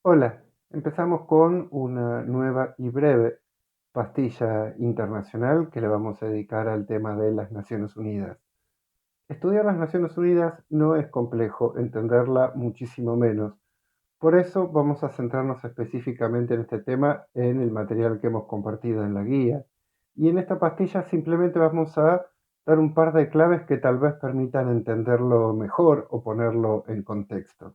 Hola, empezamos con una nueva y breve pastilla internacional que le vamos a dedicar al tema de las Naciones Unidas. Estudiar las Naciones Unidas no es complejo, entenderla muchísimo menos. Por eso vamos a centrarnos específicamente en este tema en el material que hemos compartido en la guía. Y en esta pastilla simplemente vamos a dar un par de claves que tal vez permitan entenderlo mejor o ponerlo en contexto.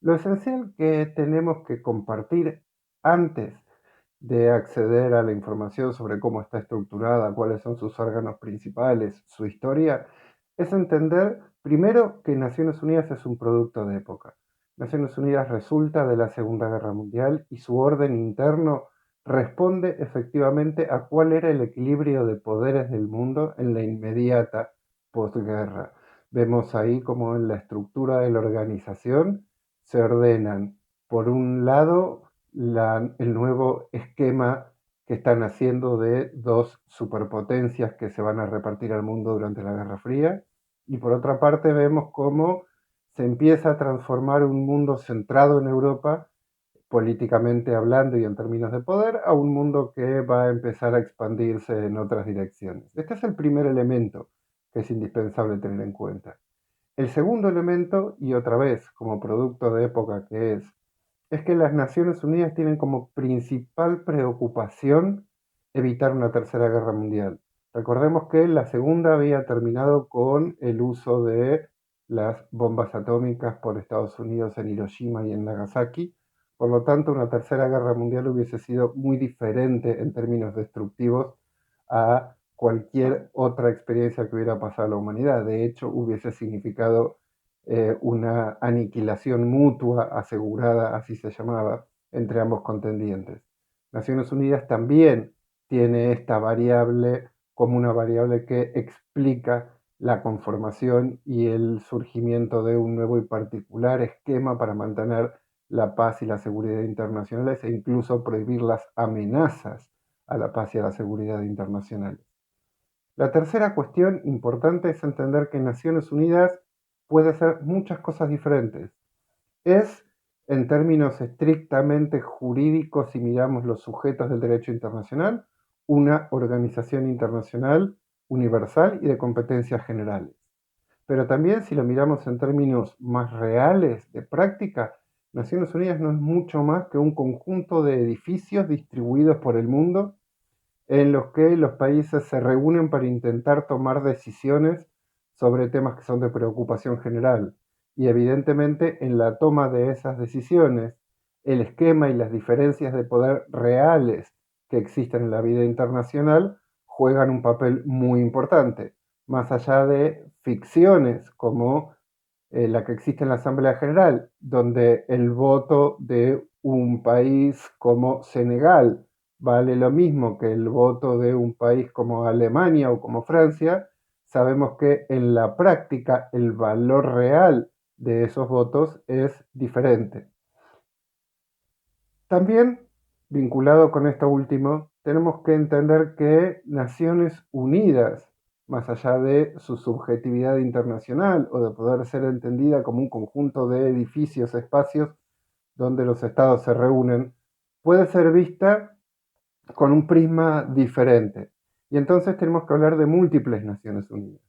Lo esencial que tenemos que compartir antes de acceder a la información sobre cómo está estructurada, cuáles son sus órganos principales, su historia, es entender primero que Naciones Unidas es un producto de época. Naciones Unidas resulta de la Segunda Guerra Mundial y su orden interno responde efectivamente a cuál era el equilibrio de poderes del mundo en la inmediata posguerra. Vemos ahí como en la estructura de la organización se ordenan, por un lado, el nuevo esquema que están haciendo de dos superpotencias que se van a repartir al mundo durante la Guerra Fría, y por otra parte vemos cómo se empieza a transformar un mundo centrado en Europa, políticamente hablando y en términos de poder, a un mundo que va a empezar a expandirse en otras direcciones. Este es el primer elemento que es indispensable tener en cuenta. El segundo elemento, y otra vez como producto de época que es que las Naciones Unidas tienen como principal preocupación evitar una tercera guerra mundial. Recordemos que la segunda había terminado con el uso de las bombas atómicas por Estados Unidos en Hiroshima y en Nagasaki. Por lo tanto, una tercera guerra mundial hubiese sido muy diferente en términos destructivos a cualquier otra experiencia que hubiera pasado a la humanidad. De hecho, hubiese significado una aniquilación mutua asegurada, así se llamaba, entre ambos contendientes. Naciones Unidas también tiene esta variable como una variable que explica la conformación y el surgimiento de un nuevo y particular esquema para mantener la paz y la seguridad internacionales e incluso prohibir las amenazas a la paz y a la seguridad internacionales. La tercera cuestión importante es entender que Naciones Unidas puede hacer muchas cosas diferentes. Es, en términos estrictamente jurídicos, si miramos los sujetos del derecho internacional, una organización internacional universal y de competencias generales. Pero también si lo miramos en términos más reales de práctica, Naciones Unidas no es mucho más que un conjunto de edificios distribuidos por el mundo en los que los países se reúnen para intentar tomar decisiones sobre temas que son de preocupación general. Y evidentemente en la toma de esas decisiones, el esquema y las diferencias de poder reales que existen en la vida internacional juegan un papel muy importante, más allá de ficciones como la que existe en la Asamblea General, donde el voto de un país como Senegal vale lo mismo que el voto de un país como Alemania o como Francia, sabemos que en la práctica el valor real de esos votos es diferente. También, vinculado con esto último, tenemos que entender que Naciones Unidas, más allá de su subjetividad internacional o de poder ser entendida como un conjunto de edificios, espacios donde los estados se reúnen, puede ser vista con un prisma diferente. Y entonces tenemos que hablar de múltiples Naciones Unidas.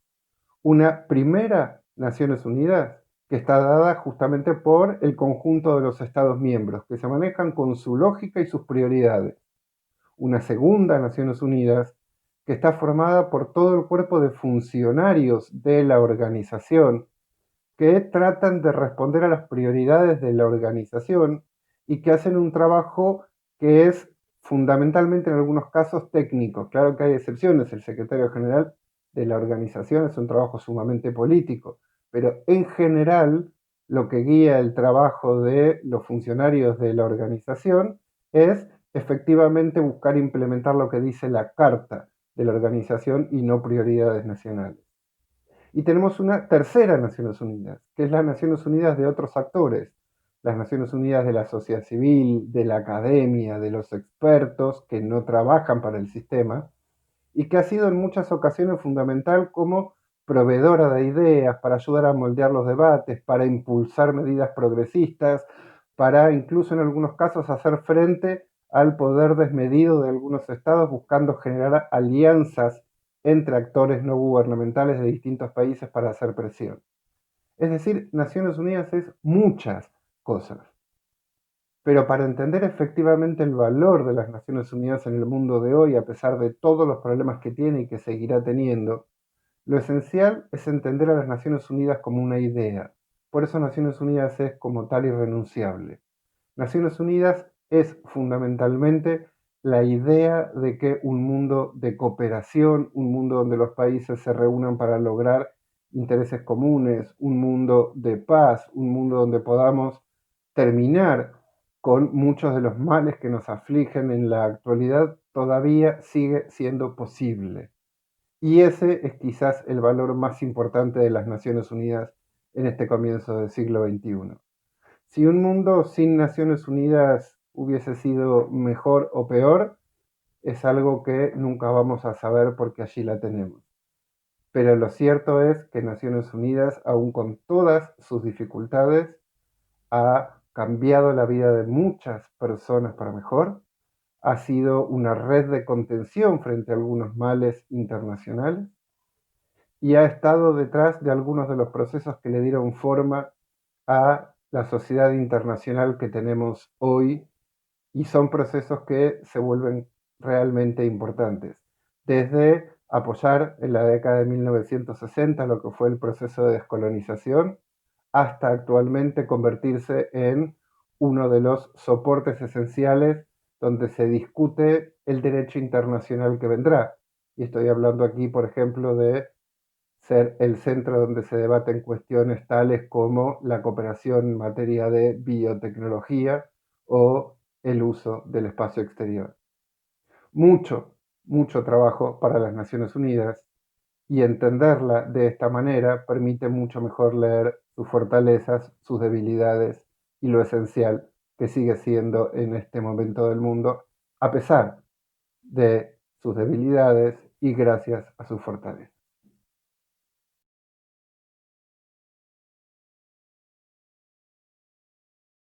Una primera Naciones Unidas que está dada justamente por el conjunto de los Estados miembros, que se manejan con su lógica y sus prioridades. Una segunda Naciones Unidas que está formada por todo el cuerpo de funcionarios de la organización que tratan de responder a las prioridades de la organización y que hacen un trabajo que es fundamentalmente en algunos casos técnico. Claro que hay excepciones, el secretario general de la organización es un trabajo sumamente político, pero en general lo que guía el trabajo de los funcionarios de la organización es efectivamente buscar implementar lo que dice la carta de la organización y no prioridades nacionales. Y tenemos una tercera Naciones Unidas, que es las Naciones Unidas de otros actores, las Naciones Unidas de la sociedad civil, de la academia, de los expertos que no trabajan para el sistema y que ha sido en muchas ocasiones fundamental como proveedora de ideas para ayudar a moldear los debates, para impulsar medidas progresistas, para incluso en algunos casos hacer frente al poder desmedido de algunos estados, buscando generar alianzas entre actores no gubernamentales de distintos países para hacer presión. Es decir, Naciones Unidas es muchas cosas. Pero para entender efectivamente el valor de las Naciones Unidas en el mundo de hoy, a pesar de todos los problemas que tiene y que seguirá teniendo, lo esencial es entender a las Naciones Unidas como una idea. Por eso Naciones Unidas es como tal irrenunciable. Naciones Unidas es fundamentalmente la idea de que un mundo de cooperación, un mundo donde los países se reúnan para lograr intereses comunes, un mundo de paz, un mundo donde podamos terminar con muchos de los males que nos afligen en la actualidad, todavía sigue siendo posible. Y ese es quizás el valor más importante de las Naciones Unidas en este comienzo del siglo XXI. Si un mundo sin Naciones Unidas hubiese sido mejor o peor, es algo que nunca vamos a saber porque allí la tenemos. Pero lo cierto es que Naciones Unidas, aun con todas sus dificultades, ha cambiado la vida de muchas personas para mejor, ha sido una red de contención frente a algunos males internacionales y ha estado detrás de algunos de los procesos que le dieron forma a la sociedad internacional que tenemos hoy, y son procesos que se vuelven realmente importantes. Desde apoyar en la década de 1960 lo que fue el proceso de descolonización, hasta actualmente convertirse en uno de los soportes esenciales donde se discute el derecho internacional que vendrá. Y estoy hablando aquí, por ejemplo, de ser el centro donde se debaten cuestiones tales como la cooperación en materia de biotecnología o el uso del espacio exterior. Mucho, mucho trabajo para las Naciones Unidas, y entenderla de esta manera permite mucho mejor leer sus fortalezas, sus debilidades y lo esencial que sigue siendo en este momento del mundo, a pesar de sus debilidades y gracias a sus fortalezas.